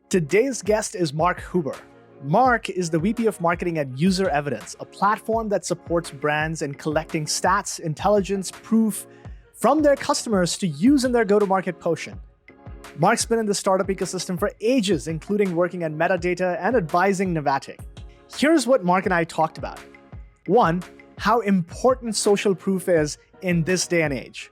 Today's guest is Mark Huber. Mark is the VP of Marketing at UserEvidence, a platform that supports brands in collecting stats, intelligence, proof from their customers to use in their go-to-market potion. Mark's been in the startup ecosystem for ages, including working at Metadata and advising Navattic. Here's what Mark and I talked about. One, how important social proof is in this day and age.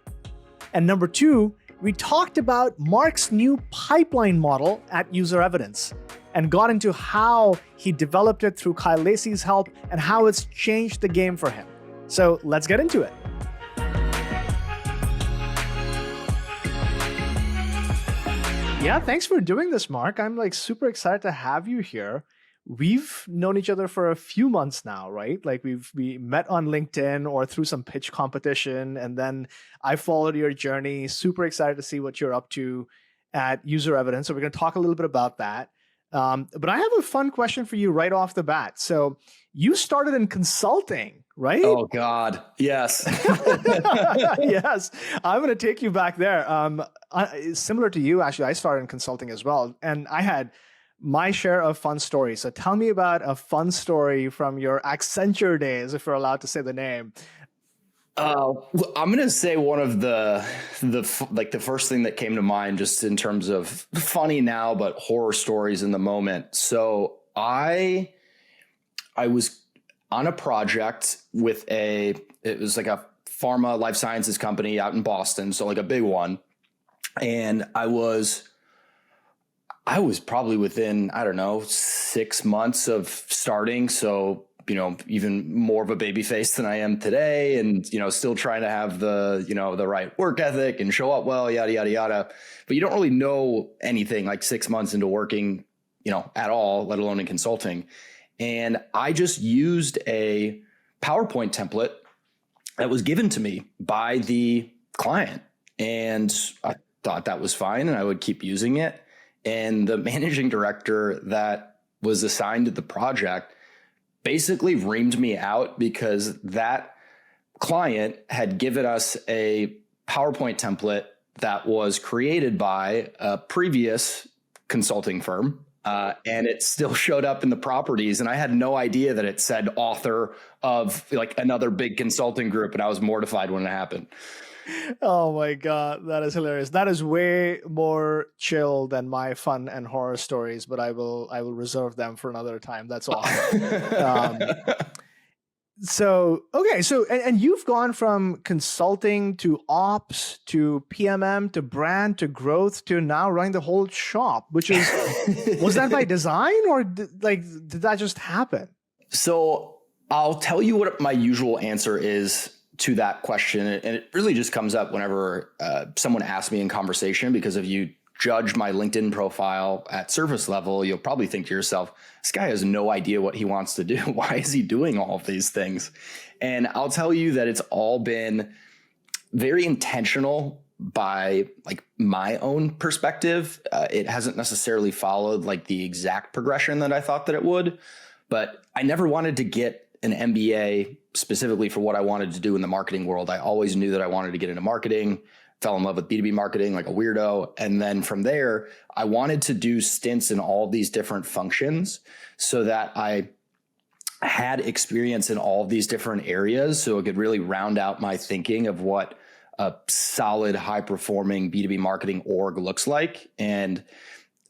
And number two, we talked about Mark's new pipeline model at UserEvidence and got into how he developed it through Kyle Lacey's help and how it's changed the game for him. So let's get into it. Yeah, thanks for doing this, Mark. I'm super excited to have you here. We've known each other for a few months now, right? We met on LinkedIn or through some pitch competition, and then I followed your journey. Super excited to see what you're up to at UserEvidence. So we're going to talk a little bit about that. But I have a fun question for you right off the bat. So you started in consulting, right? Oh God, yes. Yes, I'm going to take you back there. Similar to you, actually, I started in consulting as well, and I had my share of fun stories. So tell me about a fun story from your Accenture days, if you're allowed to say the name. I'm going to say one of the first thing that came to mind, just in terms of funny now, but horror stories in the moment. So I was on a project with it was like a pharma life sciences company out in Boston. So like a big one. And I was probably within, 6 months of starting. So, even more of a baby face than I am today, and, still trying to have the right work ethic and show up well, yada, yada, yada. But you don't really know anything like 6 months into working, at all, let alone in consulting. And I just used a PowerPoint template that was given to me by the client. And I thought that was fine and I would keep using it. And the managing director that was assigned to the project basically reamed me out because that client had given us a PowerPoint template that was created by a previous consulting firm. And it still showed up in the properties. And I had no idea that it said author of like another big consulting group. And I was mortified when it happened. Oh my God, that is hilarious. That is way more chill than my fun and horror stories, but I will reserve them for another time. That's awesome. So you've gone from consulting to ops to PMM to brand to growth to now running the whole shop, which is, was that by design or did that just happen? So I'll tell you what my usual answer is to that question. And it really just comes up whenever someone asks me in conversation, because if you judge my LinkedIn profile at surface level, you'll probably think to yourself, this guy has no idea what he wants to do. Why is he doing all of these things? And I'll tell you that it's all been very intentional by like my own perspective. It hasn't necessarily followed like the exact progression that I thought that it would, but I never wanted to get an MBA specifically for what I wanted to do in the marketing world. I always knew that I wanted to get into marketing, fell in love with B2B marketing like a weirdo. And then from there, I wanted to do stints in all these different functions so that I had experience in all of these different areas, so it could really round out my thinking of what a solid, high-performing B2B marketing org looks like. And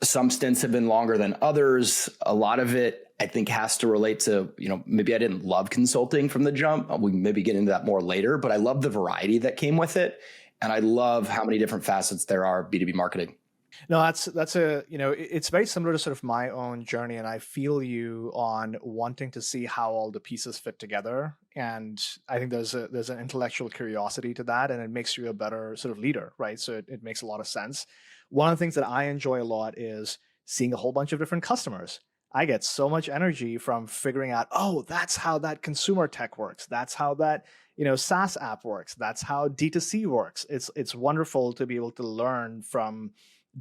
some stints have been longer than others. A lot of it, I think, has to relate to, maybe I didn't love consulting from the jump. We can maybe get into that more later, but I love the variety that came with it. And I love how many different facets there are of B2B marketing. No, it's very similar to sort of my own journey. And I feel you on wanting to see how all the pieces fit together. And I think there's an intellectual curiosity to that, and it makes you a better sort of leader, right? So it makes a lot of sense. One of the things that I enjoy a lot is seeing a whole bunch of different customers. I get so much energy from figuring out, oh, that's how that consumer tech works. That's how that, SaaS app works. That's how D2C works. It's wonderful to be able to learn from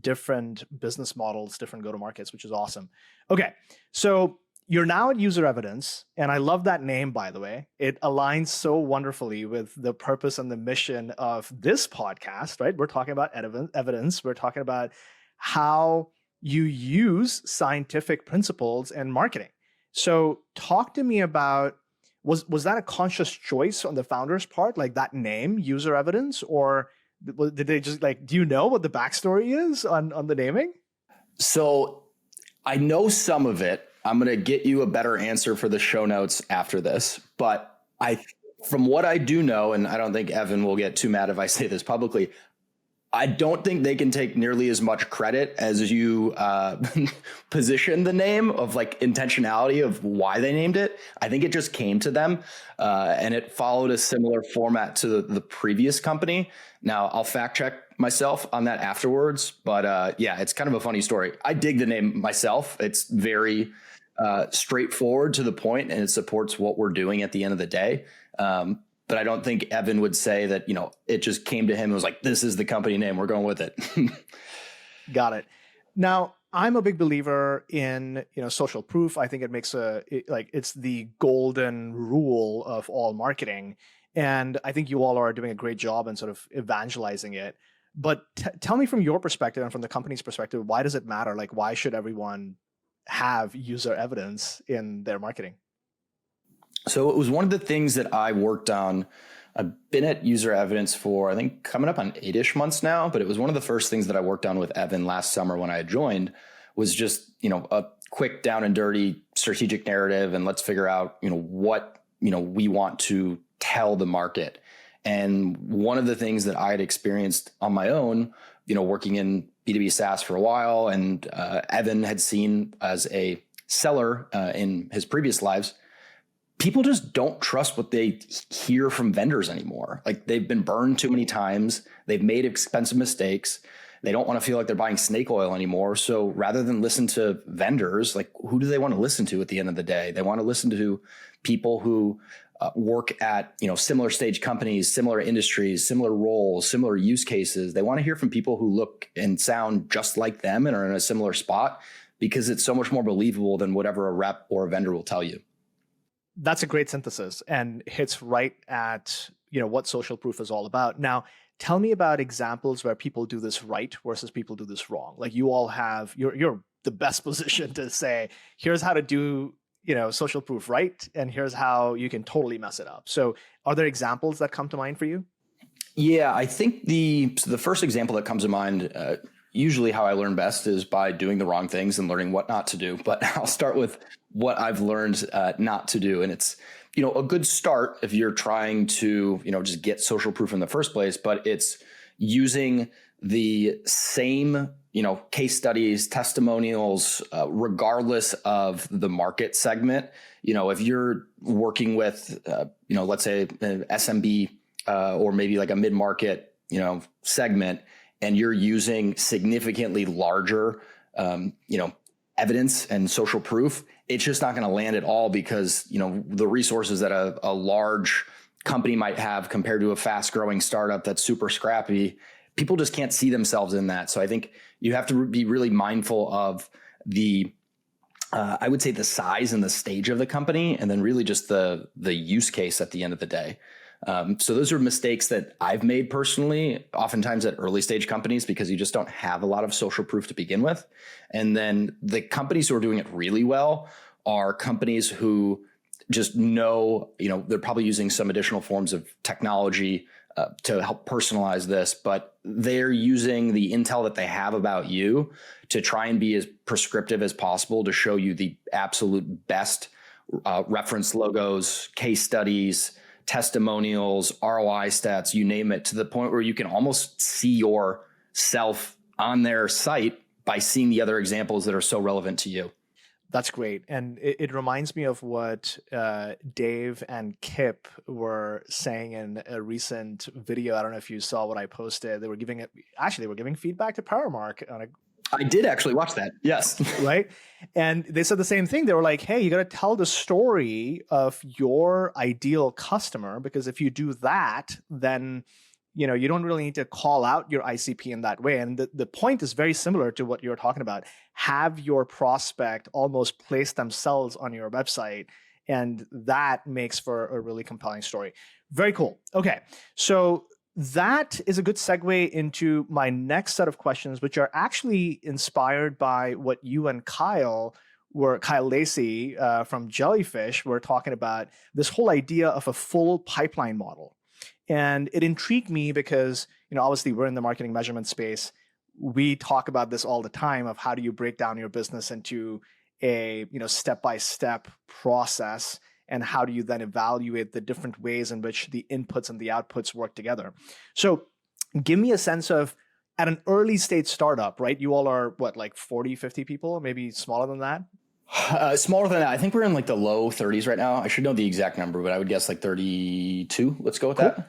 different business models, different go-to-markets, which is awesome. Okay, so you're now at UserEvidence, and I love that name, by the way. It aligns so wonderfully with the purpose and the mission of this podcast, right? We're talking about evidence. We're talking about how you use scientific principles in marketing. So talk to me about, was that a conscious choice on the founder's part, like that name, UserEvidence, or did they just like, do you know what the backstory is on the naming? So I know some of it. I'm going to get you a better answer for the show notes after this. But from what I do know, and I don't think Evan will get too mad if I say this publicly, I don't think they can take nearly as much credit as you position the name of like intentionality of why they named it. I think it just came to them and it followed a similar format to the previous company. Now I'll fact check myself on that afterwards, but yeah, it's kind of a funny story. I dig the name myself. It's very straightforward to the point, and it supports what we're doing at the end of the day. But I don't think Evan would say that, it just came to him and was like, this is the company name, we're going with it. Got it. Now, I'm a big believer in, social proof. I think it makes it's the golden rule of all marketing. And I think you all are doing a great job in sort of evangelizing it. But tell me from your perspective and from the company's perspective, why does it matter? Like, why should everyone have user evidence in their marketing? So it was one of the things that I worked on. I've been at UserEvidence for, I think, coming up on 8-ish months now, but it was one of the first things that I worked on with Evan last summer when I had joined, was just, a quick down and dirty strategic narrative. And let's figure out, what, we want to tell the market. And one of the things that I had experienced on my own, working in B2B SaaS for a while, and Evan had seen as a seller in his previous lives, people just don't trust what they hear from vendors anymore. Like, they've been burned too many times. They've made expensive mistakes. They don't want to feel like they're buying snake oil anymore. So rather than listen to vendors, like, who do they want to listen to at the end of the day? They want to listen to people who work at, similar stage companies, similar industries, similar roles, similar use cases. They want to hear from people who look and sound just like them and are in a similar spot, because it's so much more believable than whatever a rep or a vendor will tell you. That's a great synthesis and hits right at, what social proof is all about. Now, tell me about examples where people do this right versus people do this wrong. Like, you all have, you're the best position to say, here's how to do, social proof right, and here's how you can totally mess it up. So are there examples that come to mind for you? Yeah, I think the first example that comes to mind, usually how I learn best is by doing the wrong things and learning what not to do. But I'll start with what I've learned not to do. And it's, a good start if you're trying to, just get social proof in the first place, but it's using the same, case studies, testimonials, regardless of the market segment. If you're working with, let's say an SMB or maybe like a mid-market, segment, and you're using significantly larger, evidence and social proof, it's just not going to land at all, because, the resources that a large company might have compared to a fast growing startup that's super scrappy, people just can't see themselves in that. So I think you have to be really mindful of I would say the size and the stage of the company, and then really just the use case at the end of the day. So those are mistakes that I've made personally, oftentimes at early stage companies, because you just don't have a lot of social proof to begin with. And then the companies who are doing it really well are companies who just know, they're probably using some additional forms of technology to help personalize this, but they're using the intel that they have about you to try and be as prescriptive as possible to show you the absolute best reference logos, case studies, testimonials, ROI stats, you name it, to the point where you can almost see yourself on their site by seeing the other examples that are so relevant to you. That's great. And it reminds me of what Dave and Kip were saying in a recent video. I don't know if you saw what I posted. They were giving feedback to Powermark on a I did actually watch that. Yes. Right. And they said the same thing. They were like, hey, you got to tell the story of your ideal customer, because if you do that, then, you don't really need to call out your ICP in that way. And the point is very similar to what you're talking about. Have your prospect almost place themselves on your website. And that makes for a really compelling story. Very cool. Okay. So that is a good segue into my next set of questions, which are actually inspired by what you and Kyle Lacey from Jellyfish were talking about, this whole idea of a full pipeline model. And it intrigued me because, obviously we're in the marketing measurement space. We talk about this all the time of how do you break down your business into a, step-by-step process, and how do you then evaluate the different ways in which the inputs and the outputs work together. So give me a sense of, at an early stage startup, right? You all are what, like 40, 50 people, maybe smaller than that? Smaller than that. I think we're in like the low 30s right now. I should know the exact number, but I would guess like 32. Let's go with Cool. that.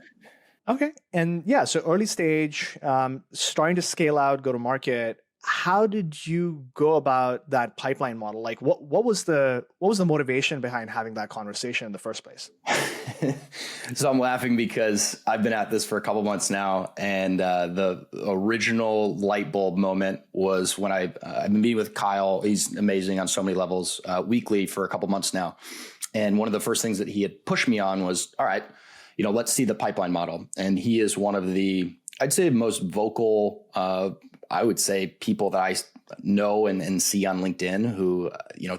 Okay. And yeah, so early stage, starting to scale out, go to market. How did you go about that pipeline model? Like what was the motivation behind having that conversation in the first place? So I'm laughing because I've been at this for a couple months now, and the original light bulb moment was when I've been meeting with Kyle. He's amazing on so many levels, weekly for a couple months now. And one of the first things that he had pushed me on was, all right, let's see the pipeline model. And he is one of the, I'd say, most vocal, I would say, people that I know and see on LinkedIn who,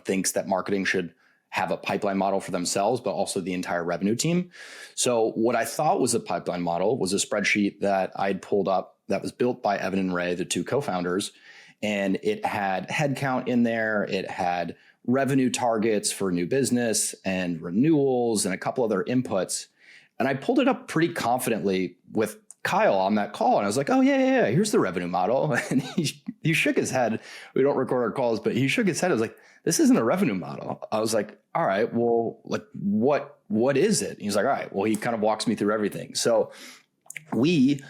thinks that marketing should have a pipeline model for themselves, but also the entire revenue team. So what I thought was a pipeline model was a spreadsheet that I'd pulled up that was built by Evan and Ray, the two co-founders. And it had headcount in there. It had revenue targets for new business and renewals and a couple other inputs. And I pulled it up pretty confidently with Kyle on that call. And I was like, oh, yeah, here's the revenue model. And he shook his head. We don't record our calls, but he shook his head. I was like, this isn't a revenue model. I was like, all right, well, like what is it? And he's like, all right, well, he kind of walks me through everything. So we,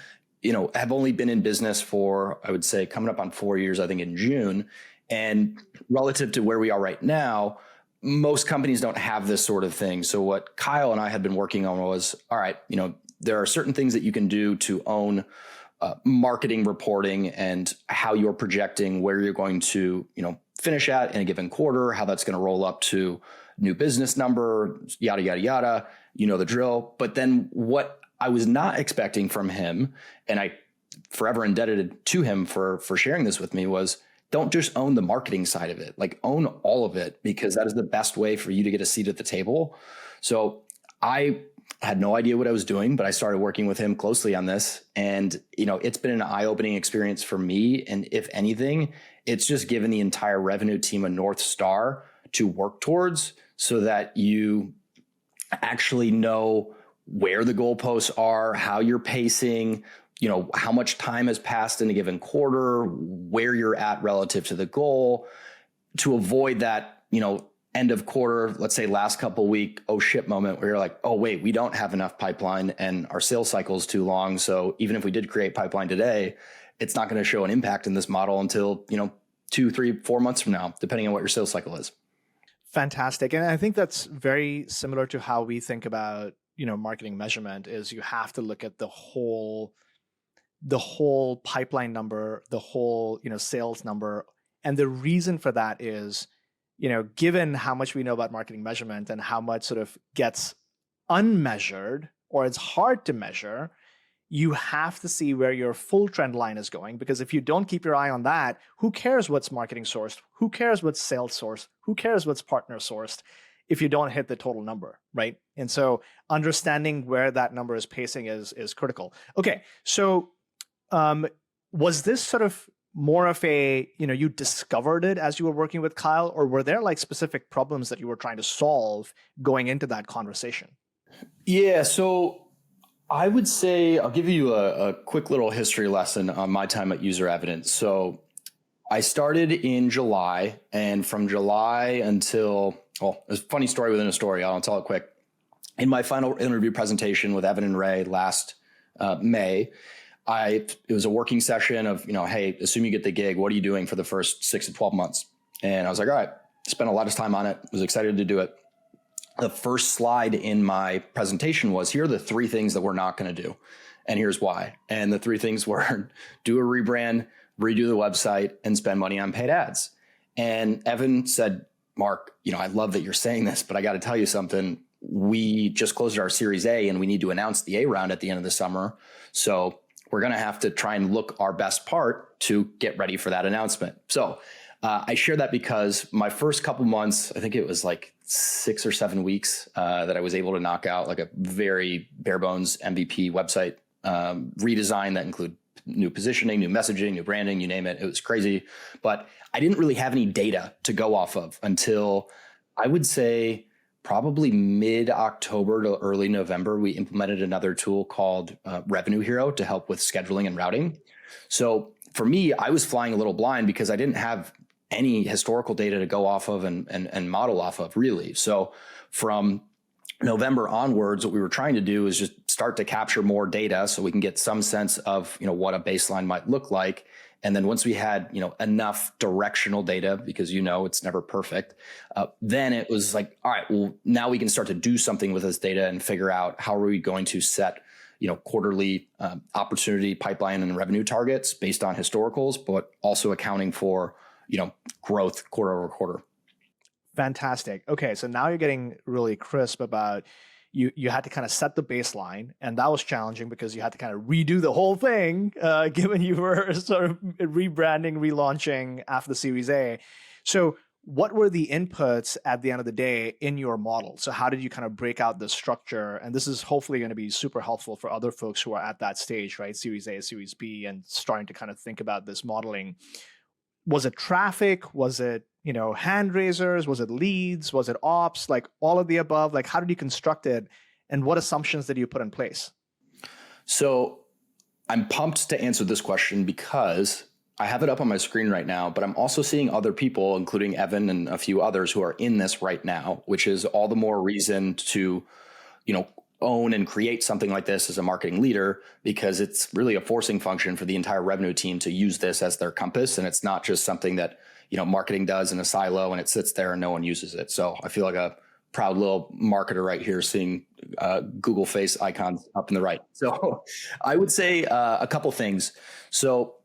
have only been in business for, I would say, coming up on 4 years, I think in June. And relative to where we are right now, most companies don't have this sort of thing. So what Kyle and I had been working on was, all right, there are certain things that you can do to own marketing reporting and how you're projecting where you're going to, finish at in a given quarter, how that's going to roll up to new business number, yada, yada, yada, the drill. But then what I was not expecting from him, and I forever indebted to him for sharing this with me, was don't just own the marketing side of it, like own all of it, because that is the best way for you to get a seat at the table. So I had no idea what I was doing, but I started working with him closely on this. And, it's been an eye-opening experience for me. And if anything, it's just given the entire revenue team a North Star to work towards so that you actually know where the goalposts are, how you're pacing, how much time has passed in a given quarter, where you're at relative to the goal, to avoid that, end of quarter, let's say last couple week, oh shit moment where you're like, oh wait, we don't have enough pipeline and our sales cycle is too long. So even if we did create pipeline today, it's not going to show an impact in this model until, 2, 3, 4 months from now, depending on what your sales cycle is. Fantastic. And I think that's very similar to how we think about, marketing measurement. Is you have to look at the whole pipeline number, the whole, sales number. And the reason for that is, given how much we know about marketing measurement and how much sort of gets unmeasured or it's hard to measure, you have to see where your full trend line is going. Because if you don't keep your eye on that, who cares what's marketing sourced? Who cares what's sales sourced? Who cares what's partner sourced if you don't hit the total number, right? And so understanding where that number is pacing is critical. Okay, so was this sort of more of a, you discovered it as you were working with Kyle, or were there like specific problems that you were trying to solve going into that conversation? Yeah, so I would say I'll give you a quick little history lesson on my time at UserEvidence. So I started in July, and from July until, well, it's a funny story within a story. I'll tell it quick. In my final interview presentation with Evan and Ray last May, it was a working session of, hey, assume you get the gig, what are you doing for the first 6 to 12 months? And I was like, all right, spent a lot of time on it, was excited to do it. The first slide in my presentation was, here are the 3 things that we're not going to do. And here's why. And the 3 things were do a rebrand, redo the website, and spend money on paid ads. And Evan said, Mark, I love that you're saying this, but I got to tell you something. we just closed our Series A and we need to announce the A round at the end of the summer. So we're going to have to try and look our best part to get ready for that announcement. So I share that because my first couple months, I think it was like 6 or 7 weeks that I was able to knock out like a very bare bones MVP website redesign that included new positioning, new messaging, new branding, you name it. It was crazy. But I didn't really have any data to go off of until I would say probably mid-October to early November. We implemented another tool called Revenue Hero to help with scheduling and routing. So for me, I was flying a little blind because I didn't have any historical data to go off of and model off of, really. So from November onwards, what we were trying to do is just start to capture more data so we can get some sense of, what a baseline might look like. And then once we had, enough directional data, because, it's never perfect, then it was like, all right, well, now we can start to do something with this data and figure out how are we going to set, quarterly opportunity pipeline and revenue targets based on historicals, but also accounting for, growth quarter over quarter. Fantastic. Okay, so now you're getting really crisp about you had to kind of set the baseline, and that was challenging because you had to kind of redo the whole thing, given you were sort of rebranding, relaunching after the Series A. So what were the inputs at the end of the day in your model? So how did you kind of break out the structure? And this is hopefully going to be super helpful for other folks who are at that stage, right? Series A, Series B, and starting to kind of think about this modeling. Was it traffic? Was it, hand raisers? Was it leads? Was it ops? Like all of the above? Like how did you construct it? And what assumptions did you put in place? So I'm pumped to answer this question because I have it up on my screen right now, but I'm also seeing other people, including Evan and a few others who are in this right now, which is all the more reason to, own and create something like this as a marketing leader, because it's really a forcing function for the entire revenue team to use this as their compass. And it's not just something that, marketing does in a silo and it sits there and no one uses it. So I feel like a proud little marketer right here seeing Google face icons up in the right. So I would say a couple things. So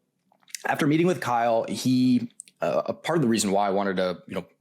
after meeting with Kyle, a part of the reason why I wanted to,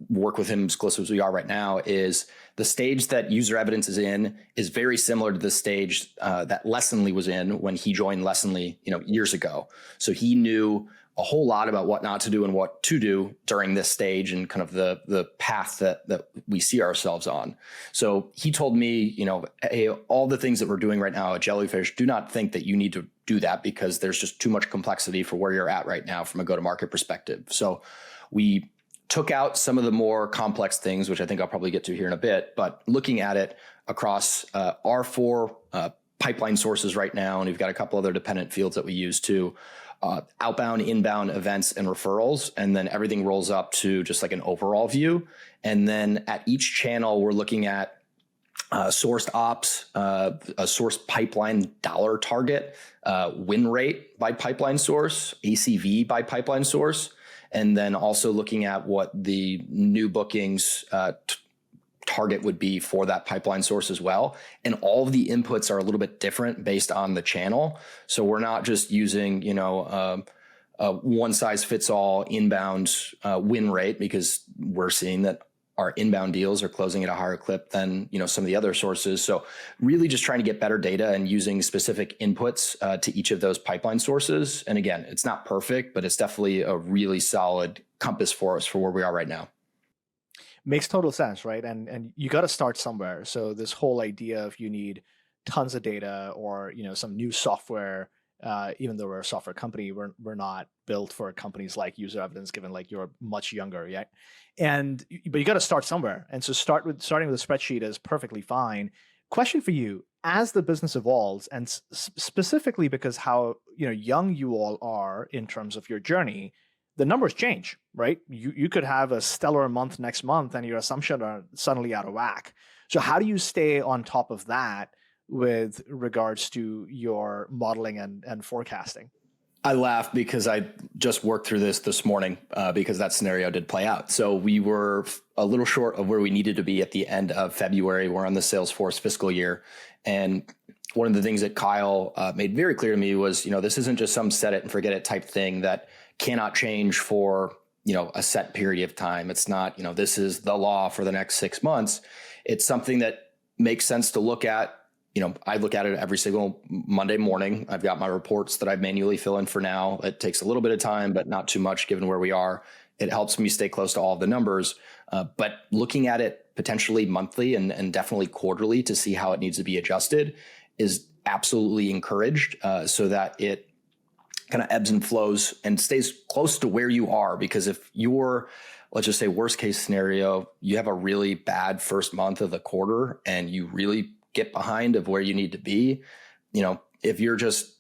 work with him as close as we are right now is the stage that UserEvidence is in is very similar to the stage that Lessonly was in when he joined Lessonly, years ago. So he knew a whole lot about what not to do and what to do during this stage and kind of the path that we see ourselves on. So he told me, hey, all the things that we're doing right now at Jellyfish, do not think that you need to do that because there's just too much complexity for where you're at right now from a go-to-market perspective. So we took out some of the more complex things, which I think I'll probably get to here in a bit, but looking at it across our 4 pipeline sources right now, and we've got a couple other dependent fields that we use too, outbound, inbound events and referrals. And then everything rolls up to just like an overall view. And then at each channel, we're looking at sourced ops, a source pipeline dollar target, win rate by pipeline source, ACV by pipeline source, and then also looking at what the new bookings target would be for that pipeline source as well. And all of the inputs are a little bit different based on the channel. So we're not just using, a one size fits all inbound win rate, because we're seeing that our inbound deals are closing at a higher clip than, some of the other sources. So really just trying to get better data and using specific inputs to each of those pipeline sources. And again, it's not perfect, but it's definitely a really solid compass for us for where we are right now. Makes total sense, right? And you got to start somewhere. So this whole idea of you need tons of data or, some new software, even though we're a software company, we're not built for companies like UserEvidence, given like you're much younger, yeah. But you got to start somewhere. And so starting with a spreadsheet is perfectly fine. Question for you: as the business evolves, and specifically because how young you all are in terms of your journey, the numbers change, right? You could have a stellar month next month and your assumptions are suddenly out of whack. So how do you stay on top of that with regards to your modeling and forecasting? I laugh because I just worked through this morning because that scenario did play out. So we were a little short of where we needed to be at the end of February. We're on the Salesforce fiscal year. And one of the things that Kyle made very clear to me was, this isn't just some set it and forget it type thing that cannot change for, a set period of time. It's not, this is the law for the next 6 months. It's something that makes sense to look at. I look at it every single Monday morning. I've got my reports that I manually fill in for now. It takes a little bit of time, but not too much given where we are. It helps me stay close to all of the numbers. But looking at it potentially monthly and definitely quarterly to see how it needs to be adjusted is absolutely encouraged, so that it kind of ebbs and flows and stays close to where you are. Because if you're, let's just say worst case scenario, you have a really bad first month of the quarter and you really get behind of where you need to be, if you're just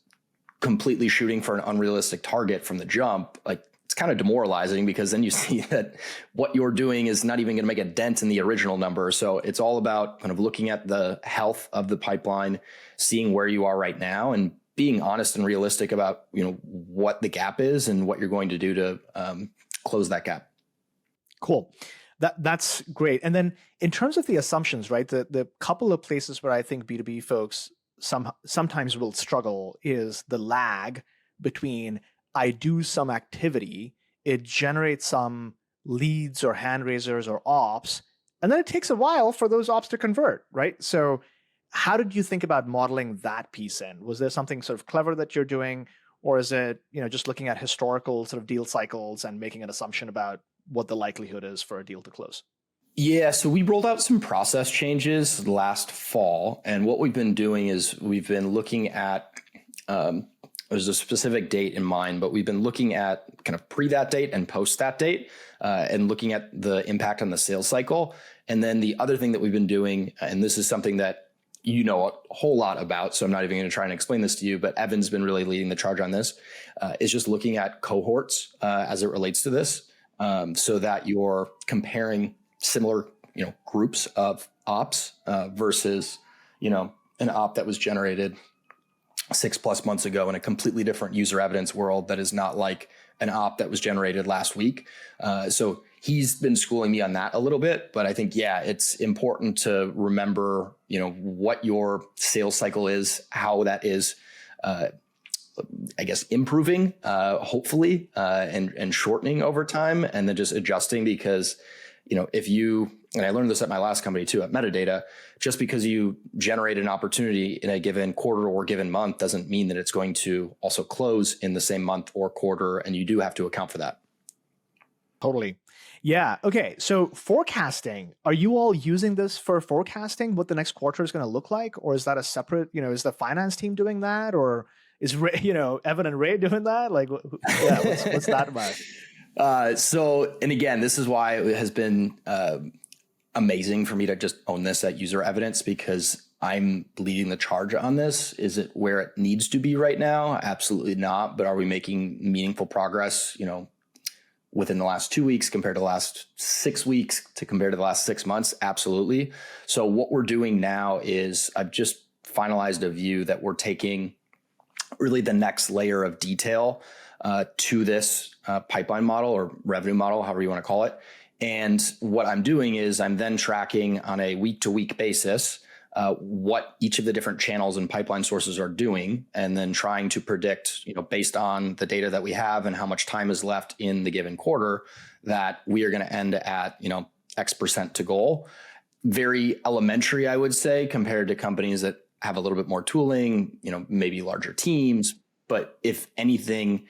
completely shooting for an unrealistic target from the jump, like it's kind of demoralizing, because then you see that what you're doing is not even going to make a dent in the original number. So it's all about kind of looking at the health of the pipeline, seeing where you are right now, and being honest and realistic about, what the gap is and what you're going to do to close that gap. Cool. That's great. And then in terms of the assumptions, right, the couple of places where I think B2B folks sometimes will struggle is the lag between I do some activity, it generates some leads or hand raisers or ops, and then it takes a while for those ops to convert, right? So how did you think about modeling that piece in? Was there something sort of clever that you're doing, or is it, just looking at historical sort of deal cycles and making an assumption about what the likelihood is for a deal to close? Yeah, so we rolled out some process changes last fall, and what we've been doing is we've been looking at, there's a specific date in mind, but we've been looking at kind of pre that date and post that date, and looking at the impact on the sales cycle. And then the other thing that we've been doing, and this is something that you know a whole lot about, so I'm not even going to try and explain this to you, but Evan's been really leading the charge on this, is just looking at cohorts as it relates to this. So that you're comparing similar, groups of ops versus, an op that was generated 6+ months ago in a completely different user evidence world that is not like an op that was generated last week. So he's been schooling me on that a little bit, but I think, it's important to remember, what your sales cycle is, how that is, I guess, improving, hopefully, and shortening over time, and then just adjusting, because, if you, and I learned this at my last company too, at Metadata, just because you generate an opportunity in a given quarter or given month doesn't mean that it's going to also close in the same month or quarter. And you do have to account for that. Totally. Yeah. Okay. So forecasting, are you all using this for forecasting what the next quarter is going to look like? Or is that a separate, is the finance team doing that? Or is Ray, Evan and Ray doing that? Like, what's that about? So, and again, this is why it has been amazing for me to just own this at UserEvidence, because I'm leading the charge on this. Is it where it needs to be right now? Absolutely not. But are we making meaningful progress, within the last 2 weeks compared to the last 6 weeks to compare to the last 6 months? Absolutely. So what we're doing now is I've just finalized a view that we're taking really the next layer of detail to this pipeline model or revenue model, however you want to call it. And what I'm doing is I'm then tracking on a week-to-week basis what each of the different channels and pipeline sources are doing, and then trying to predict, based on the data that we have and how much time is left in the given quarter, that we are going to end at, X% to goal. Very elementary, I would say, compared to companies that have a little bit more tooling, maybe larger teams. But if anything,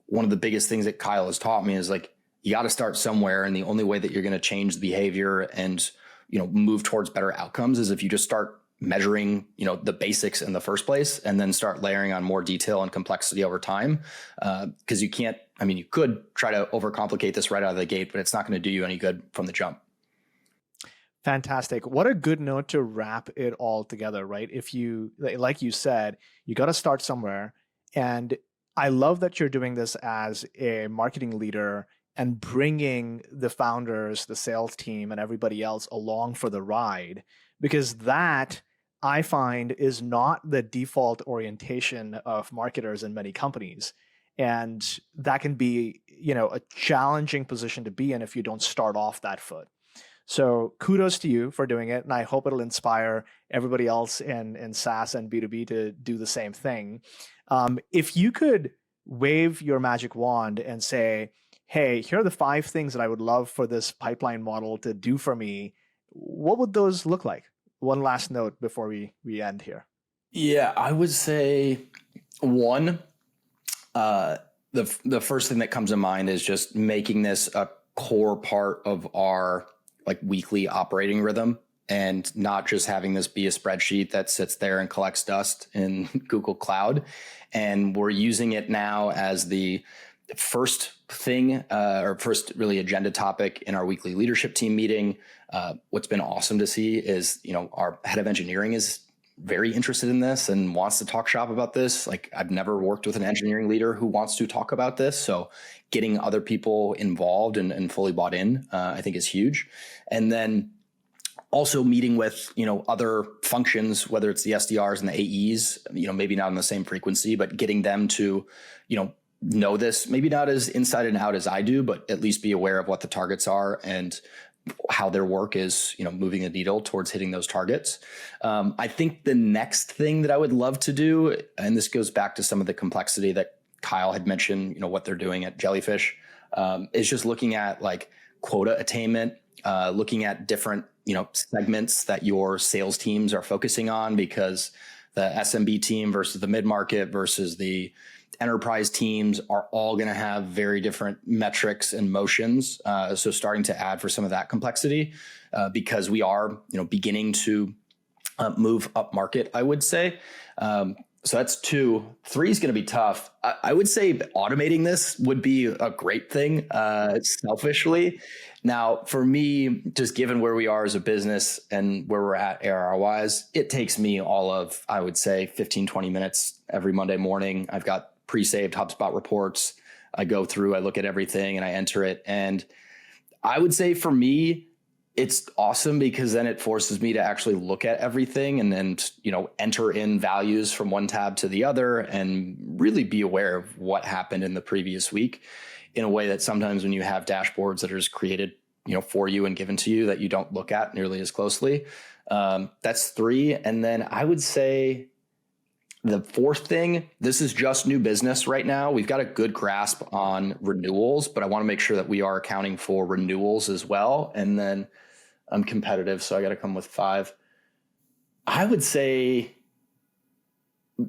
one of the biggest things that Kyle has taught me is like, you got to start somewhere. And the only way that you're going to change the behavior and, move towards better outcomes is if you just start measuring, the basics in the first place, and then start layering on more detail and complexity over time. Because you can't, you could try to overcomplicate this right out of the gate, but it's not going to do you any good from the jump. Fantastic. What a good note to wrap it all together, right? If you, like you said, you got to start somewhere. And I love that you're doing this as a marketing leader and bringing the founders, the sales team, and everybody else along for the ride, because that, I find, is not the default orientation of marketers in many companies. And that can be, a challenging position to be in if you don't start off that foot. So kudos to you for doing it. And I hope it'll inspire everybody else in SaaS and B2B to do the same thing. If you could wave your magic wand and say, hey, here are the 5 things that I would love for this pipeline model to do for me, what would those look like? one last note before we end here. Yeah, I would say one, the first thing that comes to mind is just making this a core part of our like weekly operating rhythm, and not just having this be a spreadsheet that sits there and collects dust in Google Cloud. And we're using it now as the first thing, or first really agenda topic in our weekly leadership team meeting. What's been awesome to see is, our head of engineering is very interested in this and wants to talk shop about this. Like, I've never worked with an engineering leader who wants to talk about this. So getting other people involved and fully bought in, I think is huge. And then also meeting with, other functions, whether it's the SDRs and the AEs, maybe not on the same frequency, but getting them to, know this, maybe not as inside and out as I do, but at least be aware of what the targets are and how their work is, moving the needle towards hitting those targets. I think the next thing that I would love to do, and this goes back to some of the complexity that Kyle had mentioned, what they're doing at Jellyfish, is just looking at like quota attainment, looking at different, segments that your sales teams are focusing on, because the SMB team versus the mid-market versus the enterprise teams are all going to have very different metrics and motions. So starting to add for some of that complexity, because we are, beginning to move up market, I would say. So that's 2. 3 is going to be tough. I would say automating this would be a great thing, selfishly. Now, for me, just given where we are as a business and where we're at ARR-wise, it takes me all of, I would say, 15, 20 minutes every Monday morning. I've got pre-saved HubSpot reports. I go through, I look at everything and I enter it. And I would say for me, it's awesome because then it forces me to actually look at everything and then, enter in values from one tab to the other and really be aware of what happened in the previous week, in a way that sometimes when you have dashboards that are just created, for you and given to you, that you don't look at nearly as closely. That's 3. And then I would say the 4th thing, this is just new business right now. We've got a good grasp on renewals, but I want to make sure that we are accounting for renewals as well. And then I'm competitive, so I got to come with 5. I would say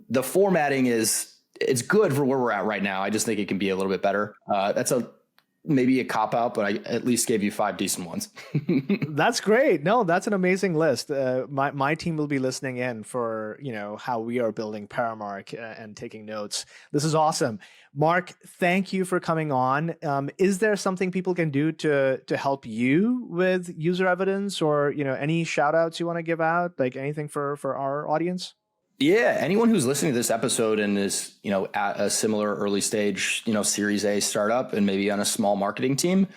the formatting it's good for where we're at right now. I just think it can be a little bit better. That's maybe a cop out, but I at least gave you 5 decent ones. That's great. No, that's an amazing list. My team will be listening in for, how we are building Paramark and taking notes. This is awesome. Mark, thank you for coming on. Is there something people can do to help you with UserEvidence, or, any shout outs you want to give out, like anything for our audience? Yeah, anyone who's listening to this episode and is, at a similar early stage, Series A startup and maybe on a small marketing team,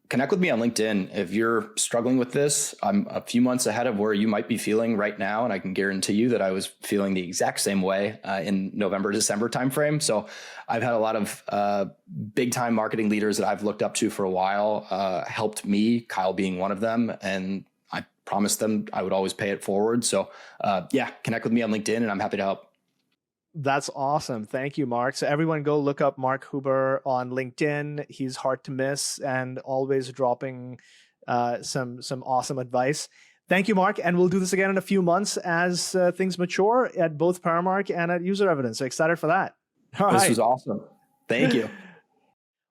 connect with me on LinkedIn. If you're struggling with this, I'm a few months ahead of where you might be feeling right now. And I can guarantee you that I was feeling the exact same way in November, December timeframe. So I've had a lot of big time marketing leaders that I've looked up to for a while, helped me, Kyle being one of them. And I promised them I would always pay it forward. So connect with me on LinkedIn and I'm happy to help. That's awesome. Thank you, Mark. So everyone go look up Mark Huber on LinkedIn. He's hard to miss and always dropping some awesome advice. Thank you, Mark. And we'll do this again in a few months as things mature at both Paramark and at UserEvidence. So excited for that. This was awesome. Thank you.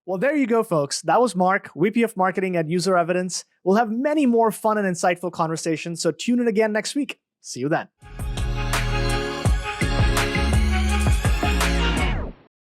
Well, there you go, folks. That was Mark, VP of Marketing at UserEvidence. We'll have many more fun and insightful conversations, so tune in again next week. See you then.